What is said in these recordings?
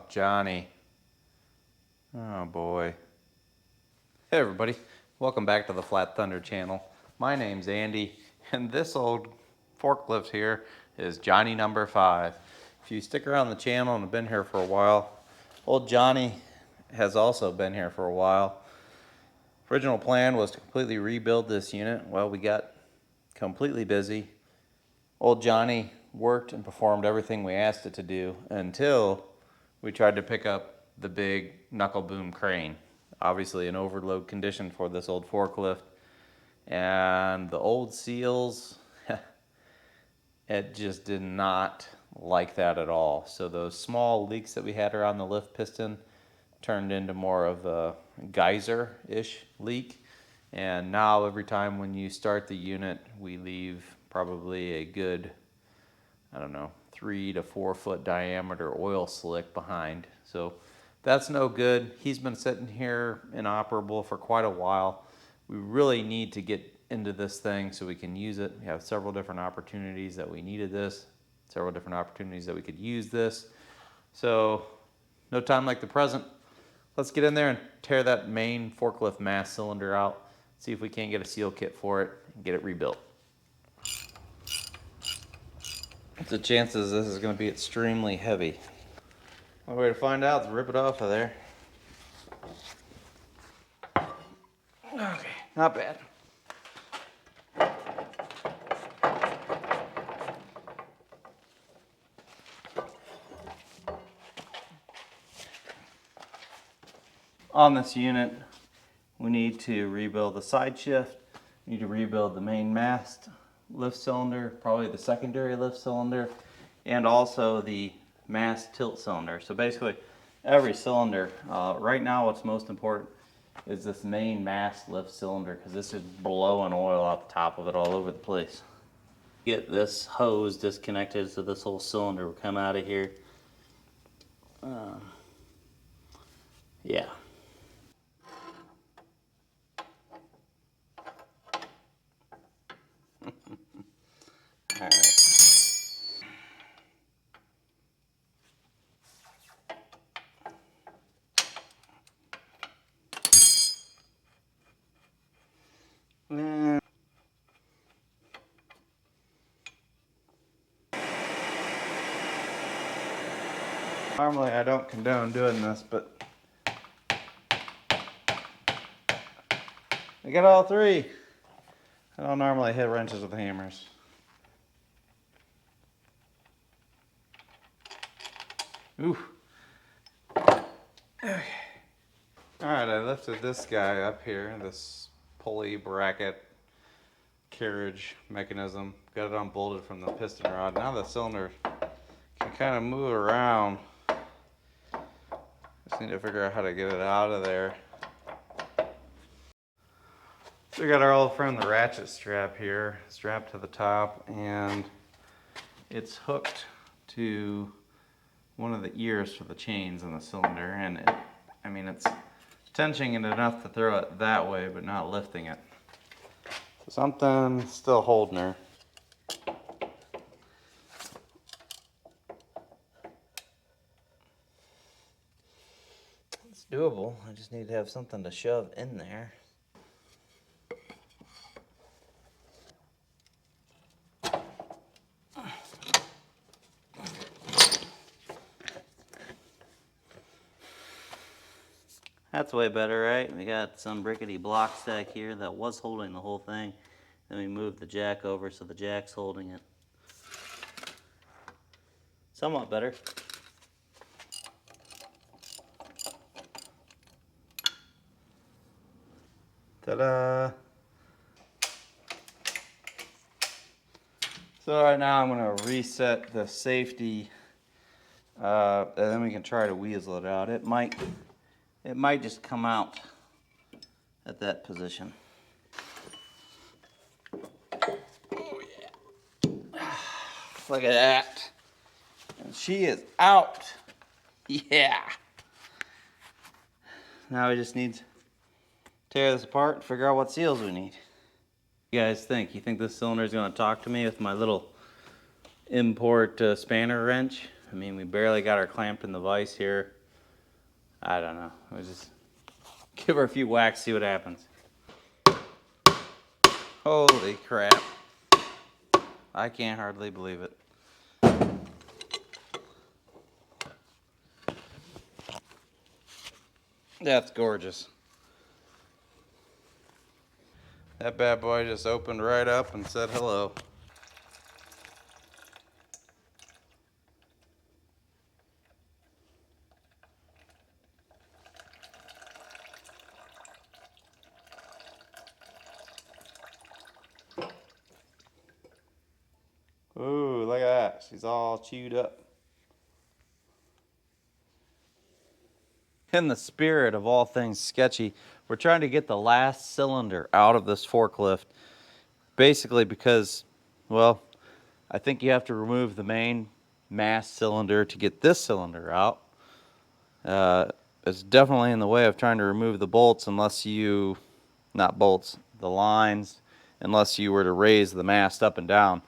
Johnny. Oh boy. Hey everybody, welcome back to the Flat Thunder channel. My name's Andy, and this old forklift here is Johnny number 5. If you stick around the channel and have been here for a while, old Johnny has also been here for a while. Original plan was to completely rebuild this unit. Well, we got completely busy. Old Johnny worked and performed everything we asked it to do until we tried to pick up the big knuckle boom crane. Obviously an overload condition for this old forklift. And the old seals, it just did not like that at all. So those small leaks that we had around the lift piston turned into more of a geyser-ish leak. And now every time when you start the unit, we leave probably a good, I don't know, 3 to 4 foot diameter oil slick behind. So that's no good. He's been sitting here inoperable for quite a while. We really need to get into this thing so we can use it. We have several different opportunities that we needed this, several different opportunities that we could use this. So no time like the present. Let's get in there and tear that main forklift mass cylinder out, see if we can't get a seal kit for it and get it rebuilt. The chances this is going to be extremely heavy. One way to find out is rip it off of there. Okay, not bad. On this unit, we need to rebuild the side shift, we need to rebuild the main mast lift cylinder, probably the secondary lift cylinder, and also the mast tilt cylinder. So basically every cylinder. Right now what's most important is this main mast lift cylinder, because this is blowing oil out the top of it all over the place. Get this hose disconnected so this whole cylinder will come out of here. Yeah. All right. Normally I don't condone doing this, but I got all 3. I don't normally hit wrenches with hammers. Ooh. Okay. Alright, I lifted this guy up here, this pulley bracket carriage mechanism. Got it unbolted from the piston rod. Now the cylinder can kind of move around. Just need to figure out how to get it out of there. So we got our old friend the ratchet strap here, strapped to the top, and it's hooked to one of the ears for the chains on the cylinder, and it's tensioning it enough to throw it that way, but not lifting it. So something's still holding her. It's doable. I just need to have something to shove in there. That's way better, right? We got some brickety block stack here that was holding the whole thing. Then we moved the jack over so the jack's holding it. Somewhat better. Ta-da! So right now I'm going to reset the safety, and then we can try to weasel it out. It might just come out at that position. Oh yeah. Look at that. And she is out. Yeah. Now we just need to tear this apart and figure out what seals we need. What do you guys think? You think this cylinder is going to talk to me with my little import spanner wrench? I mean, we barely got her clamped in the vise here. I don't know. We'll just give her a few whacks, see what happens. Holy crap. I can't hardly believe it. That's gorgeous. That bad boy just opened right up and said hello. Ooh, look at that. She's all chewed up. In the spirit of all things sketchy, we're trying to get the last cylinder out of this forklift. Basically because, well, I think you have to remove the main mass cylinder to get this cylinder out. It's definitely in the way of trying to remove the bolts unless you, not bolts, the lines, unless you were to raise the mast up and down.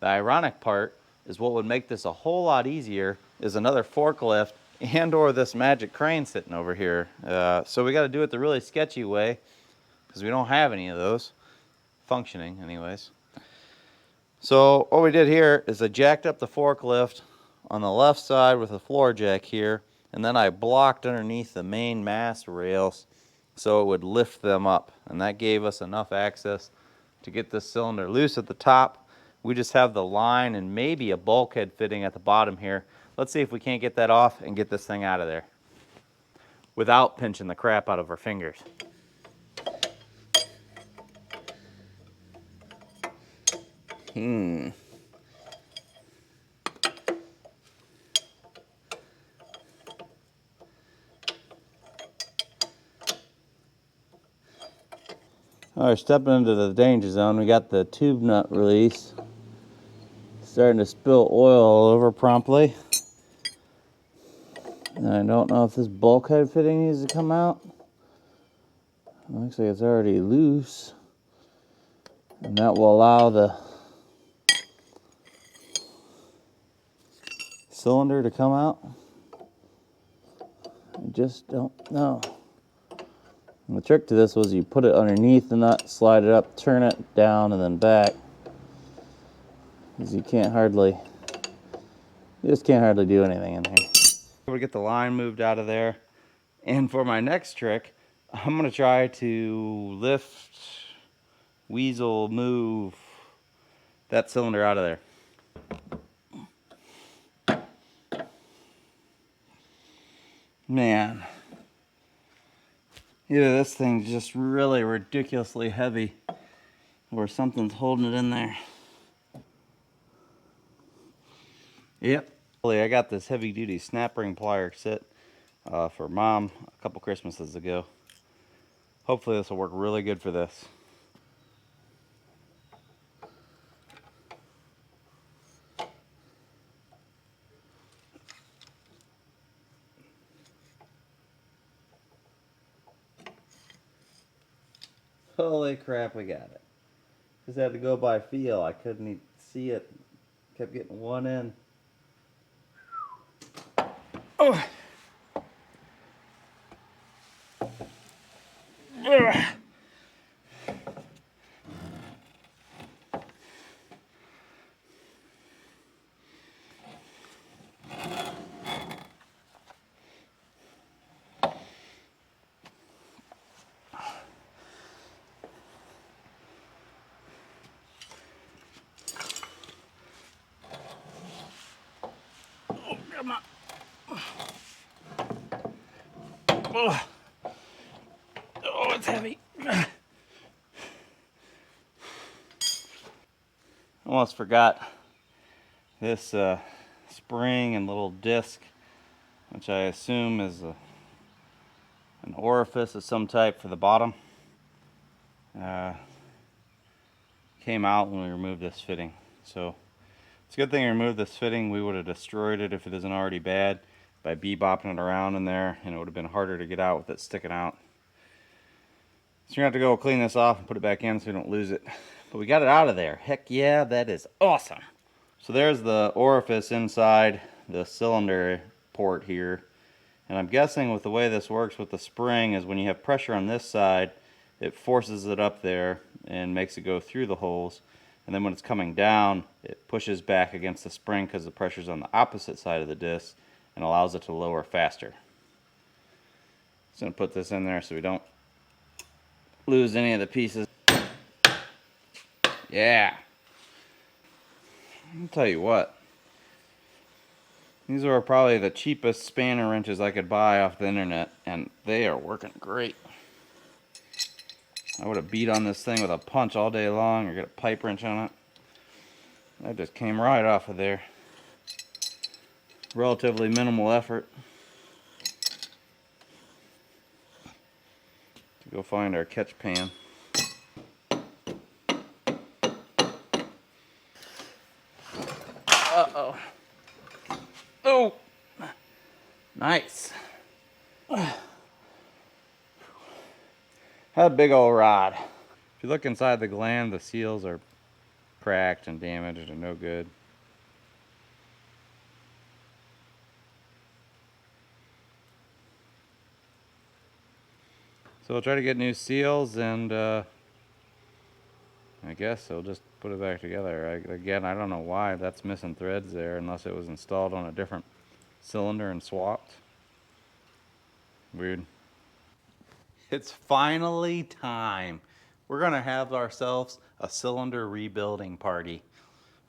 The ironic part is what would make this a whole lot easier is another forklift and or this magic crane sitting over here. So we got to do it the really sketchy way because we don't have any of those functioning anyways. So what we did here is I jacked up the forklift on the left side with a floor jack here, and then I blocked underneath the main mast rails so it would lift them up, and that gave us enough access to get this cylinder loose at the top. We just have the line and maybe a bulkhead fitting at the bottom here. Let's see if we can't get that off and get this thing out of there without pinching the crap out of our fingers. All right, stepping into the danger zone, we got the tube nut release. Starting to spill oil all over promptly. And I don't know if this bulkhead fitting needs to come out. Looks like it's already loose. And that will allow the cylinder to come out. I just don't know. And the trick to this was you put it underneath the nut, slide it up, turn it down, and then back. Because you just can't hardly do anything in here. I'm gonna get the line moved out of there. And for my next trick, I'm gonna try to lift, weasel, move that cylinder out of there. Man, either this thing's just really ridiculously heavy or something's holding it in there. Yep. I got this heavy duty snap ring plier set for Mom a couple Christmases ago. Hopefully this will work really good for this. Holy crap, we got it. Just had to go by feel. I couldn't even see it. Kept getting one in. Oh. Come on. Oh, it's heavy. Almost forgot this spring and little disc, which I assume is an orifice of some type for the bottom. Came out when we removed this fitting. So it's a good thing I removed this fitting. We would have destroyed it if it isn't already bad by bebopping it around in there, and it would have been harder to get out with it sticking out. So you're gonna have to go clean this off and put it back in so we don't lose it. But we got it out of there. Heck yeah, that is awesome. So there's the orifice inside the cylinder port here. And I'm guessing with the way this works with the spring is when you have pressure on this side, it forces it up there and makes it go through the holes. And then when it's coming down, it pushes back against the spring because the pressure's on the opposite side of the disc and allows it to lower faster. Just gonna put this in there so we don't lose any of the pieces. Yeah. I'll tell you what. These are probably the cheapest spanner wrenches I could buy off the internet, and they are working great. I would have beat on this thing with a punch all day long or get a pipe wrench on it. That just came right off of there. Relatively minimal effort. Go find our catch pan. Uh-oh. Oh! Nice. Had a big old rod. If you look inside the gland, the seals are cracked and damaged and no good. So we'll try to get new seals, and I guess I'll just put it back together. Again, I don't know why that's missing threads there, unless it was installed on a different cylinder and swapped. Weird. It's finally time. We're gonna have ourselves a cylinder rebuilding party.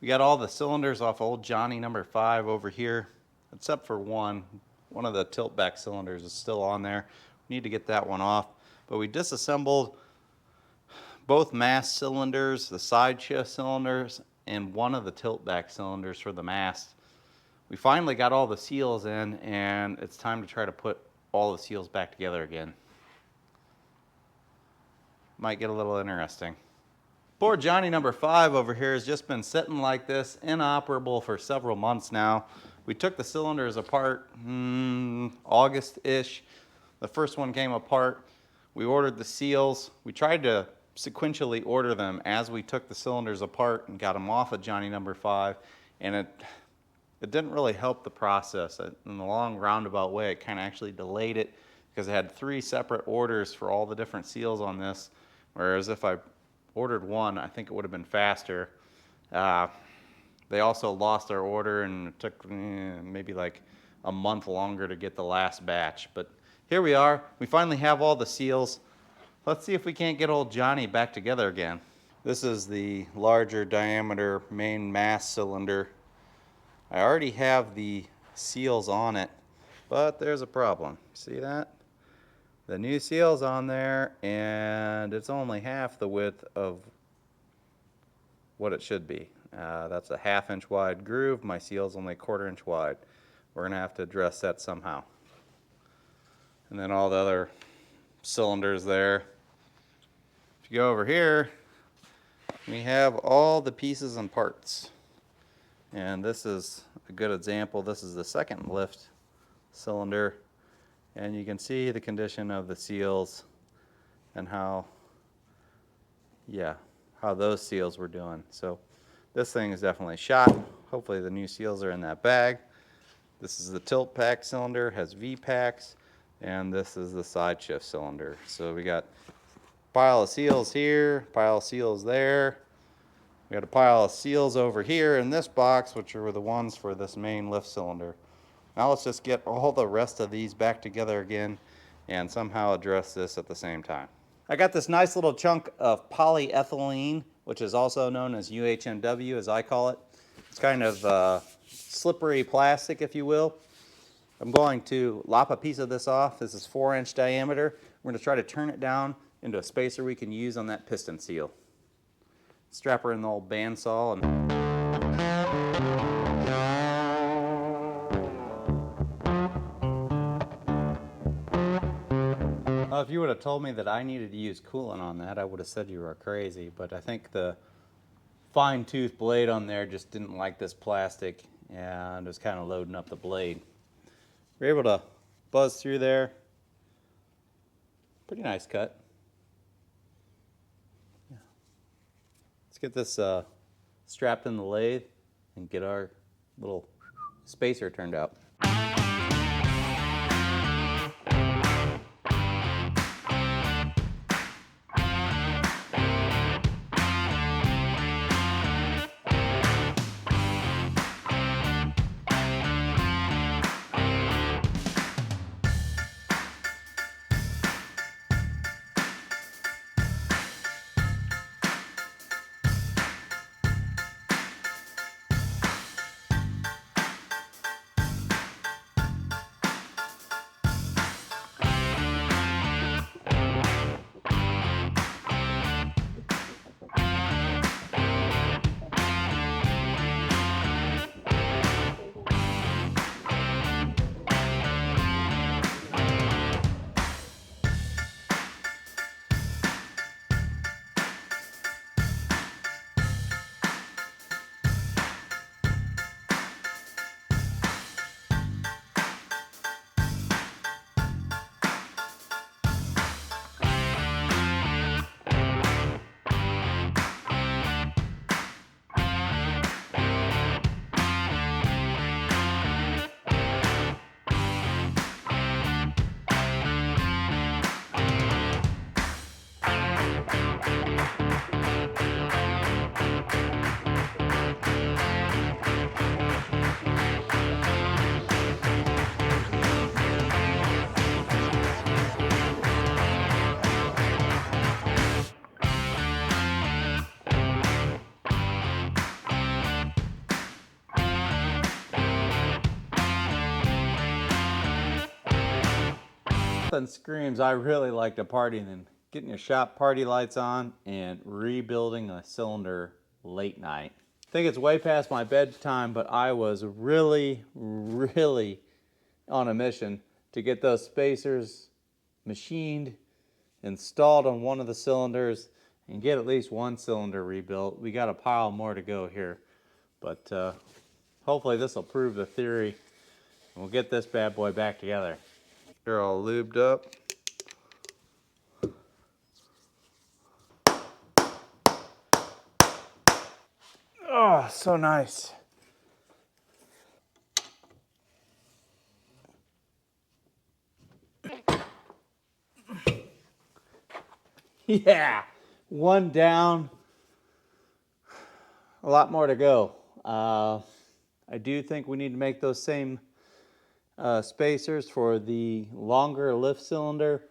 We got all the cylinders off old Johnny number 5 over here, except for one. One of the tilt back cylinders is still on there. We need to get that one off. But we disassembled both mast cylinders, the side shift cylinders, and one of the tilt back cylinders for the mast. We finally got all the seals in, and it's time to try to put all the seals back together again. Might get a little interesting. Poor Johnny number 5 over here has just been sitting like this, inoperable for several months now. We took the cylinders apart August-ish. The first one came apart. We ordered the seals. We tried to sequentially order them as we took the cylinders apart and got them off of Johnny number 5, and it didn't really help the process. In the long roundabout way, it kind of actually delayed it because I had 3 separate orders for all the different seals on this, whereas if I ordered one, I think it would have been faster. They also lost their order, and it took maybe like a month longer to get the last batch. But here we are. We finally have all the seals. Let's see if we can't get old Johnny back together again. This is the larger diameter main mass cylinder. I already have the seals on it, but there's a problem. See that? The new seal's on there, and it's only half the width of what it should be. That's a 1/2 inch wide groove. My seal's only 1/4 inch wide. We're gonna have to address that somehow. And then all the other cylinders there. If you go over here, we have all the pieces and parts. And this is a good example. This is the second lift cylinder. And you can see the condition of the seals and how those seals were doing. So this thing is definitely shot. Hopefully the new seals are in that bag. This is the tilt pack cylinder, has V-packs, and this is the side shift cylinder. So we got a pile of seals here, pile of seals there. We got a pile of seals over here in this box, which are the ones for this main lift cylinder. Now let's just get all the rest of these back together again and somehow address this at the same time. I got this nice little chunk of polyethylene, which is also known as UHMW, as I call it. It's kind of slippery plastic, if you will. I'm going to lop a piece of this off. This is 4-inch diameter. We're going to try to turn it down into a spacer we can use on that piston seal. Strap her in the old bandsaw and if you would have told me that I needed to use coolant on that, I would have said you were crazy, but I think the fine-tooth blade on there just didn't like this plastic and was kind of loading up the blade. We're able to buzz through there. Pretty nice cut. Yeah. Let's get this strapped in the lathe and get our little spacer turned out. Nothing screams I really like to party than getting your shop party lights on and rebuilding a cylinder late night. I think it's way past my bedtime, but I was really on a mission to get those spacers machined, installed on one of the cylinders, and get at least one cylinder rebuilt. We got a pile more to go here, but hopefully this will prove the theory and we'll get this bad boy back together. They're all lubed up. Oh, so nice. Yeah, one down, a lot more to go. I do think we need to make those same spacers for the longer lift cylinder.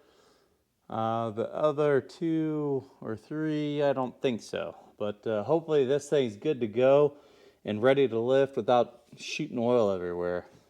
The other 2 or 3, I don't think so. But hopefully this thing's good to go and ready to lift without shooting oil everywhere.